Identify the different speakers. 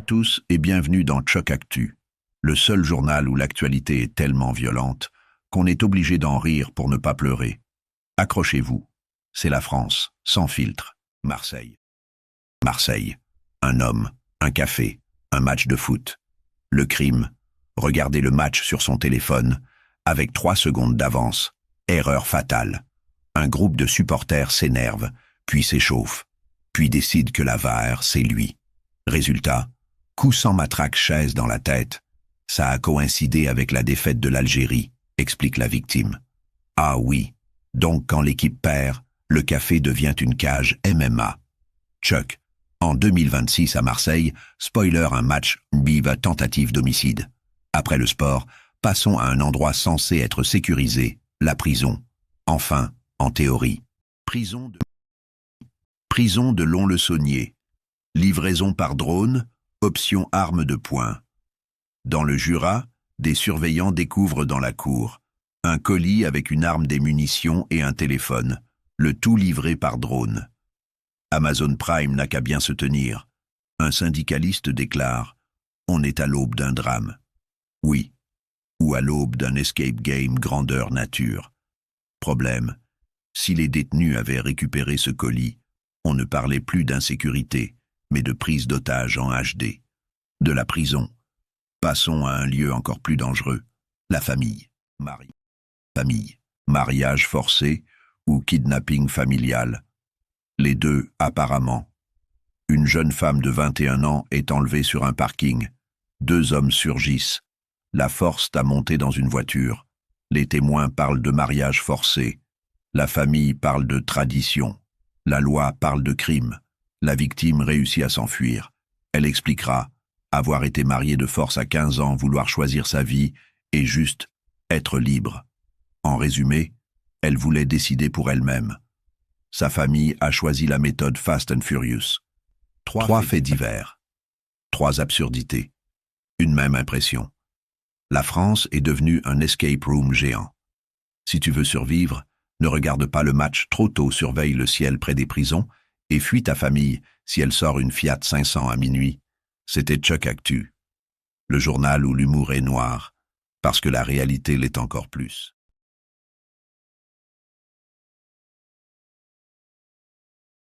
Speaker 1: tous et bienvenue dans Choc Actu, le seul journal où l'actualité est tellement violente qu'on est obligé d'en rire pour ne pas pleurer. Accrochez-vous, c'est la France, sans filtre, Marseille. Marseille, un homme, un café, un match de foot. Le crime, regardez le match sur son téléphone, avec 3 secondes d'avance, erreur fatale. Un groupe de supporters s'énerve, puis s'échauffe, puis décide que la VAR, c'est lui. Résultat, coup sans matraque chaise dans la tête. Ça a coïncidé avec la défaite de l'Algérie, explique la victime. Ah oui, donc quand l'équipe perd, le café devient une cage MMA. Choc, en 2026 à Marseille, spoiler un match, vive tentative d'homicide. Après le sport, passons à un endroit censé être sécurisé, la prison. Enfin, en théorie. Prison de Lons-le-Saunier. Livraison par drone, option arme de poing. Dans le Jura, des surveillants découvrent dans la cour un colis avec une arme, des munitions et un téléphone, le tout livré par drone. Amazon Prime n'a qu'à bien se tenir. Un syndicaliste déclare « On est à l'aube d'un drame ». Oui, ou à l'aube d'un escape game grandeur nature. Problème, si les détenus avaient récupéré ce colis, on ne parlait plus d'insécurité, mais de prise d'otages en HD. De la prison, passons à un lieu encore plus dangereux, la famille. Famille, mariage forcé ou kidnapping familial. Les deux, apparemment. Une jeune femme de 21 ans est enlevée sur un parking. 2 hommes surgissent, la forcent à monter dans une voiture. Les témoins parlent de mariage forcé. La famille parle de tradition. La loi parle de crime. La victime réussit à s'enfuir. Elle expliquera avoir été mariée de force à 15 ans, vouloir choisir sa vie et juste être libre. En résumé, elle voulait décider pour elle-même. Sa famille a choisi la méthode Fast and Furious. 3 faits divers. 3 absurdités. Une même impression. La France est devenue un escape room géant. Si tu veux survivre, ne regarde pas le match trop tôt, surveille le ciel près des prisons et fuis ta famille si elle sort une Fiat 500 à minuit. C'était Choc Actu, le journal où l'humour est noir, parce que la réalité l'est encore plus.